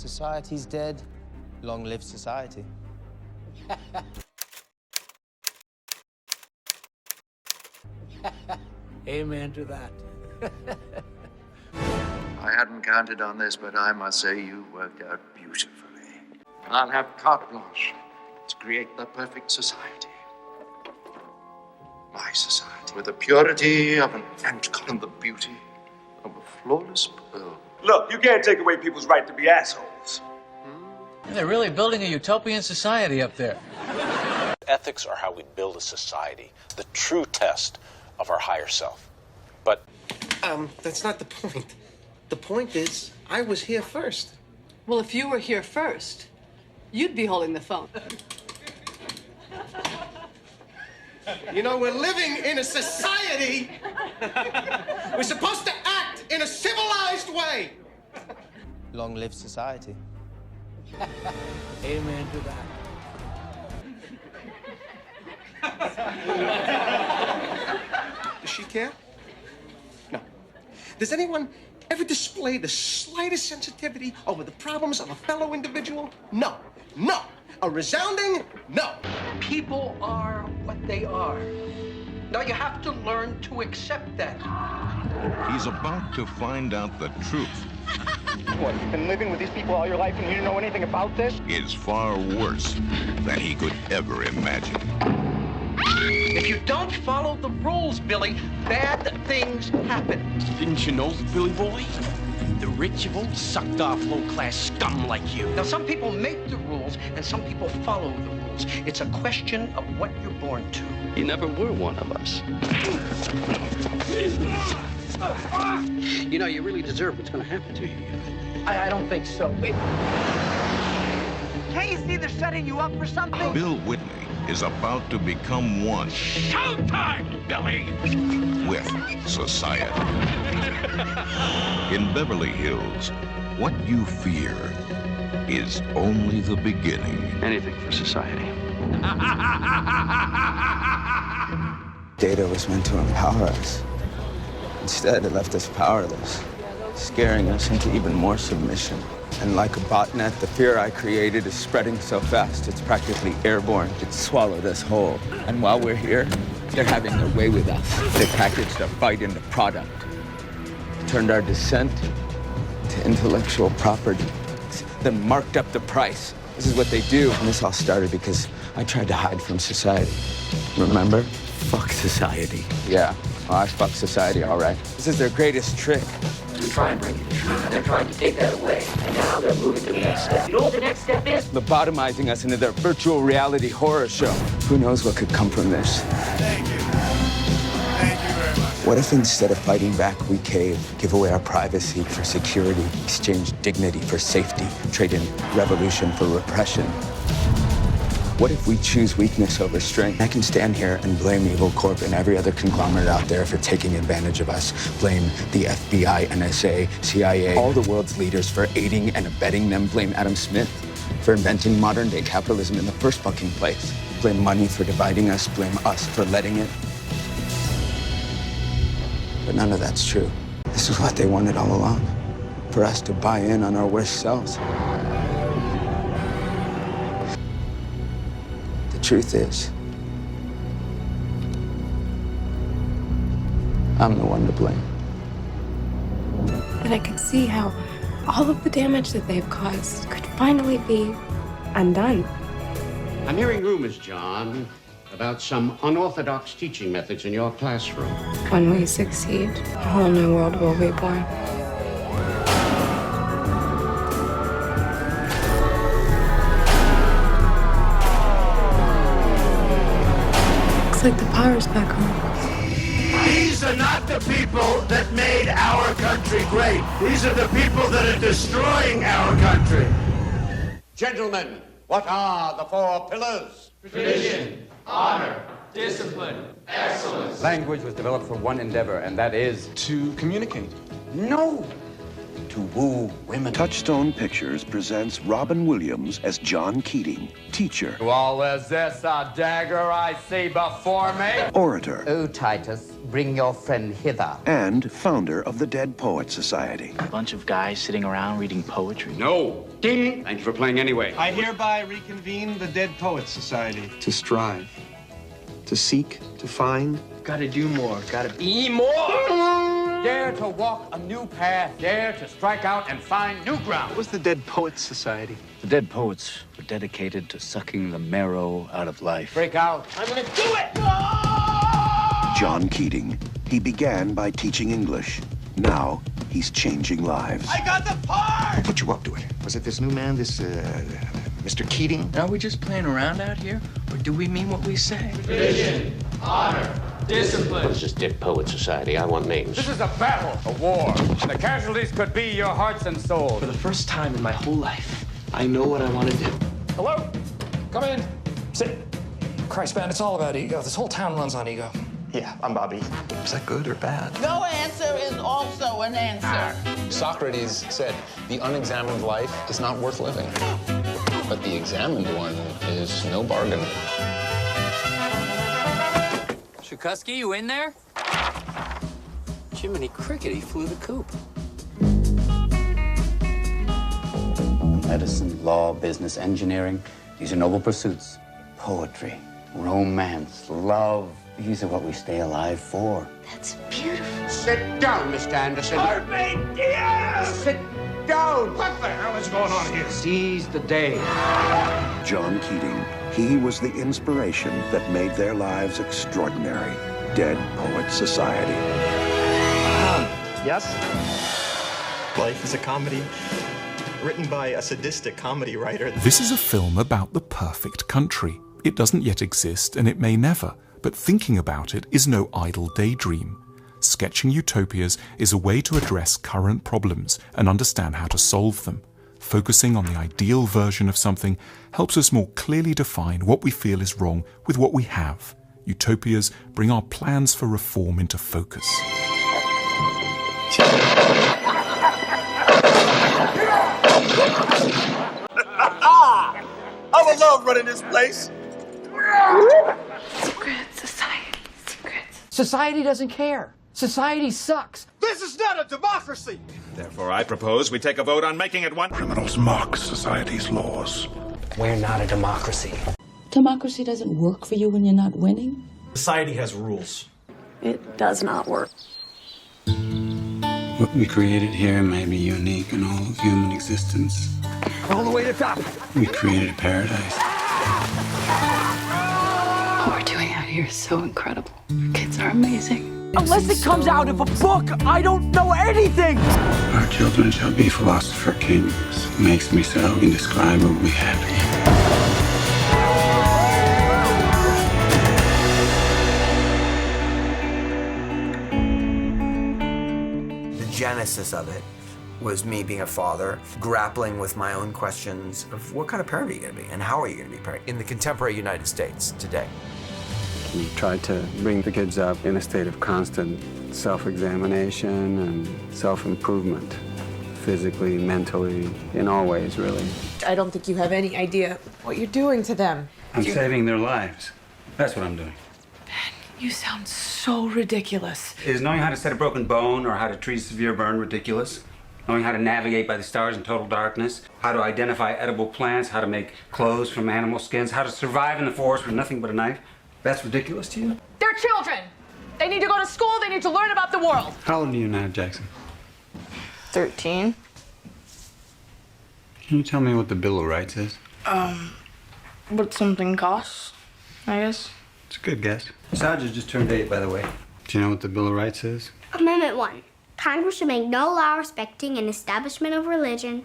Society's dead. Long live society. Amen to that. I hadn't counted on this, but I must say you worked out beautifully. I'll have carte blanche to create the perfect society. My society, with the purity of an ant and the beauty of a flawless pearl. Look, you can't take away people's right to be assholes. They're really building a utopian society up there. Ethics are how we build a society, the true test of our higher self. But that's not the point. The point is, I was here first. Well, if you were here first, you'd be holding the phone. You know, we're living in a society. We're supposed to act in a civilized way. Long live society. Amen to that. Does she care? No. Does anyone ever display the slightest sensitivity over the problems of a fellow individual? No. No. A resounding no. People are what they are. Now you have to learn to accept that. He's about to find out the truth. What, you've been living with these people all your life and you didn't know anything about this? Is far worse than he could ever imagine. If you don't follow the rules, Billy, bad things happen. Didn't you know, Billy Boy? The rich have always sucked off low-class scum like you. Now, some people make the rules and some people follow the rules. It's a question of what you're born to. You never were one of us. You know, you really deserve what's going to happen to you. I don't think so. Wait. Can't you see they're setting you up for something? Bill Whitney is about to become one. Showtime, Billy! With society. In Beverly Hills, what you fear is only the beginning. Anything for society. Data was meant to empower us. Instead, it left us powerless, scaring us into even more submission. And like a botnet, the fear I created is spreading so fast, it's practically airborne. It swallowed us whole. And while we're here, they're having their way with us. They packaged a fight into product, turned our dissent to intellectual property, then marked up the price. This is what they do. And this all started because I tried to hide from society. Remember? Fuck society. Yeah, well, I fuck society, all right. This is their greatest trick. We try and bring you the truth, and they're trying to take that away. And now they're moving to the next step. You know what the next step is? Lobotomizing us into their virtual reality horror show. Who knows what could come from this? Thank you. Thank you very much. What if instead of fighting back, we cave, give away our privacy for security, exchange dignity for safety, trade in revolution for repression? What if we choose weakness over strength? I can stand here and blame Evil Corp and every other conglomerate out there for taking advantage of us. Blame the FBI, NSA, CIA, all the world's leaders for aiding and abetting them. Blame Adam Smith for inventing modern-day capitalism in the first fucking place. Blame money for dividing us. Blame us for letting it. But none of that's true. This is what they wanted all along. For us to buy in on our worst selves. Truth is, I'm the one to blame. And I could see how all of the damage that they've caused could finally be undone. I'm hearing rumors, John, about some unorthodox teaching methods in your classroom. When we succeed, a whole new world will be born. Like the power's back on. These are not the people that made our country great. These are the people that are destroying our country. Gentlemen, what are the four pillars? Tradition, honor, discipline, excellence. Language was developed for one endeavor, and that is to communicate. No. to woo women. Touchstone Pictures presents Robin Williams as John Keating, teacher. Well, is this a dagger I see before me? Orator. Oh, Titus, bring your friend hither. And founder of the Dead Poets Society. A bunch of guys sitting around reading poetry. No. Ding. Thank you for playing anyway. I hereby reconvene the Dead Poets Society. To strive, to seek, to find. Gotta do more, gotta be more! Dare to walk a new path, dare to strike out and find new ground. What was the Dead Poets Society? The Dead Poets were dedicated to sucking the marrow out of life. Break out. I'm gonna do it! John Keating. He began by teaching English. Now, he's changing lives. I got the part! What put you up to it? Was it this new man, this, Mr. Keating? Are we just playing around out here? Or do we mean what we say? Tradition, honor, discipline. It's just Dead Poet Society. I want names. This is a battle, a war. The casualties could be your hearts and souls. For the first time in my whole life, I know what I want to do. Hello? Come in. Sit. Christ, man, it's all about ego. This whole town runs on ego. Yeah, I'm Bobby. Is that good or bad? No answer is also an answer. Socrates said, the unexamined life is not worth living. But the examined one is no bargain. Shukusky, you in there? Jiminy Cricket, he flew the coop. Medicine, law, business, engineering, these are noble pursuits. Poetry, romance, love, these are what we stay alive for. That's beautiful. Sit down, Mr. Anderson. Sit down. What the hell is going on here? Seize the day. John Keating. He was the inspiration that made their lives extraordinary. Dead Poets Society. Yes? Life is a comedy written by a sadistic comedy writer. This is a film about the perfect country. It doesn't yet exist, and it may never, but thinking about it is no idle daydream. Sketching utopias is a way to address current problems and understand how to solve them. Focusing on the ideal version of something helps us more clearly define what we feel is wrong with what we have. Utopias bring our plans for reform into focus. I would love running this place. Secret society, secrets. Society doesn't care. Society sucks. This is not a democracy. Therefore, I propose we take a vote on making it one. Criminals mock society's laws. We're not a democracy. Democracy doesn't work for you when you're not winning. Society has rules. It does not work. What we created here may be unique in all of human existence. All the way to the top. We created a paradise. What we're doing out here is so incredible. Our kids are amazing. Unless it comes out of a book, I don't know anything. Our children shall be philosopher kings. Makes me so indescribably happy. The genesis of it was me being a father, grappling with my own questions of what kind of parent are you going to be and how are you going to be a parent in the contemporary United States today. We tried to bring the kids up in a state of constant self-examination and self-improvement, physically, mentally, in all ways, really. I don't think you have any idea what you're doing to them. I'm saving their lives. That's what I'm doing. You sound so ridiculous. Is knowing how to set a broken bone or how to treat a severe burn ridiculous? Knowing how to navigate by the stars in total darkness, how to identify edible plants, how to make clothes from animal skins, how to survive in the forest with nothing but a knife, that's ridiculous to you? They're children. They need to go to school. They need to learn about the world. How old are you now, Jackson? 13. Can you tell me what the Bill of Rights is? What something costs, I guess. It's a good guess. Sarge just turned 8, by the way. Do you know what the Bill of Rights is? Amendment 1. Congress shall make no law respecting an establishment of religion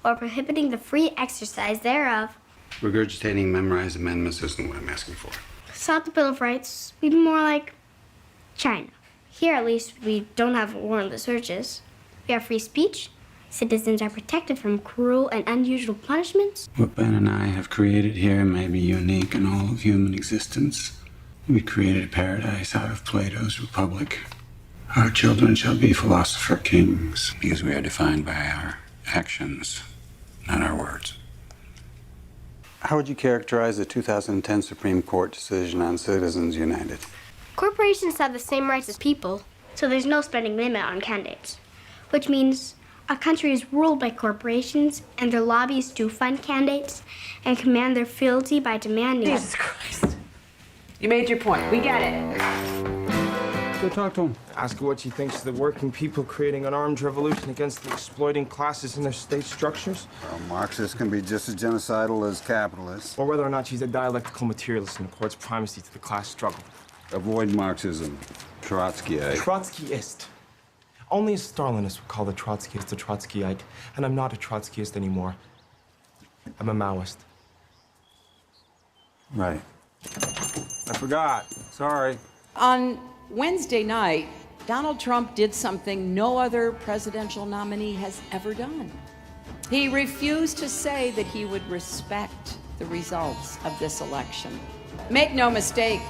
or prohibiting the free exercise thereof. Regurgitating memorized amendments isn't what I'm asking for. It's not the Bill of Rights. We'd be more like China. Here, at least, we don't have warrantless searches. We have free speech. Citizens are protected from cruel and unusual punishments. What Ben and I have created here may be unique in all of human existence. We created a paradise out of Plato's Republic. Our children shall be philosopher kings, because we are defined by our actions, not our words. How would you characterize the 2010 Supreme Court decision on Citizens United? Corporations have the same rights as people, so there's no spending limit on candidates, which means a country is ruled by corporations, and their lobbies do fund candidates and command their fealty by demanding it. Jesus Christ. You made your point. We get it. Go talk to him. Ask her what she thinks of the working people creating an armed revolution against the exploiting classes in their state structures. Well, Marxists can be just as genocidal as capitalists. Or whether or not she's a dialectical materialist and accords primacy to the class struggle. Avoid Marxism. Trotskyite. Trotskyist. Only a Stalinist would call the Trotskyist a Trotskyite, and I'm not a Trotskyist anymore. I'm a Maoist. Right. I forgot. Sorry. On Wednesday night, Donald Trump did something no other presidential nominee has ever done. He refused to say that he would respect the results of this election. Make no mistake,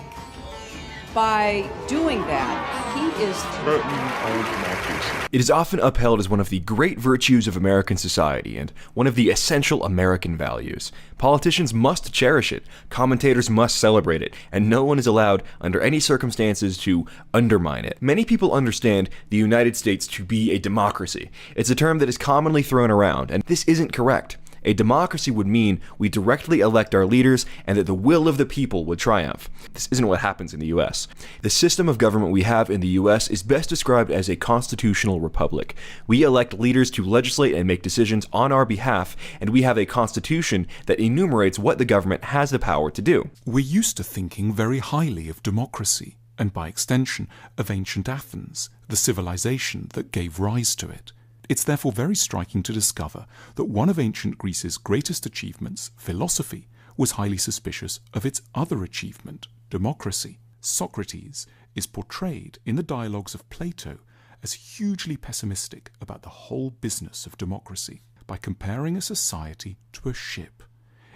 by doing that, he is threatening our democracy. It is often upheld as one of the great virtues of American society and one of the essential American values. Politicians must cherish it, commentators must celebrate it, and no one is allowed, under any circumstances, to undermine it. Many people understand the United States to be a democracy. It's a term that is commonly thrown around, and this isn't correct. A democracy would mean we directly elect our leaders and that the will of the people would triumph. This isn't what happens in the US. The system of government we have in the US is best described as a constitutional republic. We elect leaders to legislate and make decisions on our behalf, and we have a constitution that enumerates what the government has the power to do. We're used to thinking very highly of democracy, and by extension of ancient Athens, the civilization that gave rise to it. It's therefore very striking to discover that one of ancient Greece's greatest achievements, philosophy, was highly suspicious of its other achievement, democracy. Socrates is portrayed in the dialogues of Plato as hugely pessimistic about the whole business of democracy by comparing a society to a ship.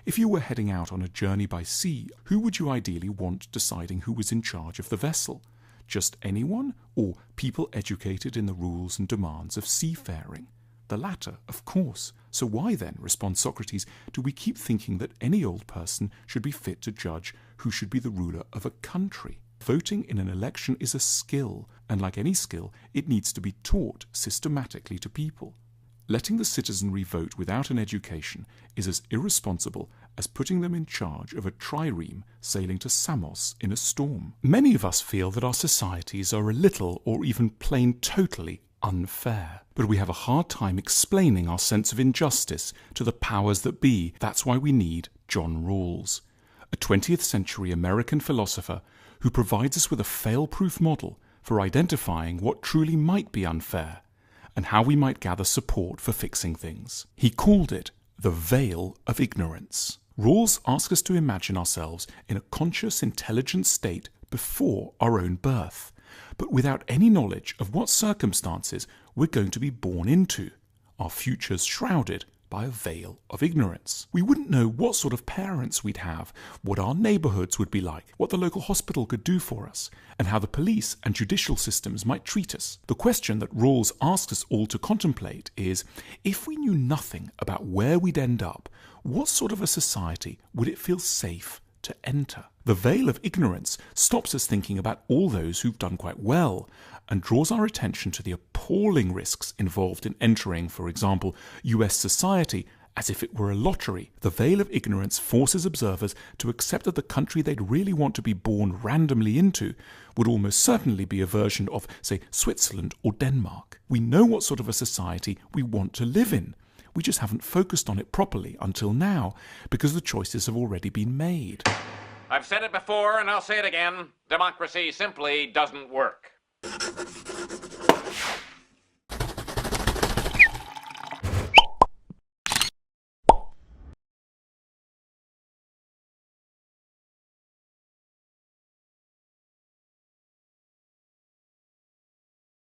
If you were heading out on a journey by sea, who would you ideally want deciding who was in charge of the vessel? Just anyone, or people educated in the rules and demands of seafaring? The latter, of course. So why then, responds Socrates, do we keep thinking that any old person should be fit to judge who should be the ruler of a country? Voting in an election is a skill, and like any skill, it needs to be taught systematically to people. Letting the citizenry vote without an education is as irresponsible as putting them in charge of a trireme sailing to Samos in a storm. Many of us feel that our societies are a little or even plain totally unfair, but we have a hard time explaining our sense of injustice to the powers that be. That's why we need John Rawls, a 20th century American philosopher who provides us with a fail-proof model for identifying what truly might be unfair and how we might gather support for fixing things. He called it the veil of ignorance. Rawls asks us to imagine ourselves in a conscious, intelligent state before our own birth, but without any knowledge of what circumstances we're going to be born into, our futures shrouded by a veil of ignorance. We wouldn't know what sort of parents we'd have, what our neighbourhoods would be like, what the local hospital could do for us, and how the police and judicial systems might treat us. The question that Rawls asks us all to contemplate is, if we knew nothing about where we'd end up, what sort of a society would it feel safe to enter? The veil of ignorance stops us thinking about all those who've done quite well, and draws our attention to the appalling risks involved in entering, for example, US society as if it were a lottery. The veil of ignorance forces observers to accept that the country they'd really want to be born randomly into would almost certainly be a version of, say, Switzerland or Denmark. We know what sort of a society we want to live in. We just haven't focused on it properly until now, because the choices have already been made. I've said it before and I'll say it again. Democracy simply doesn't work.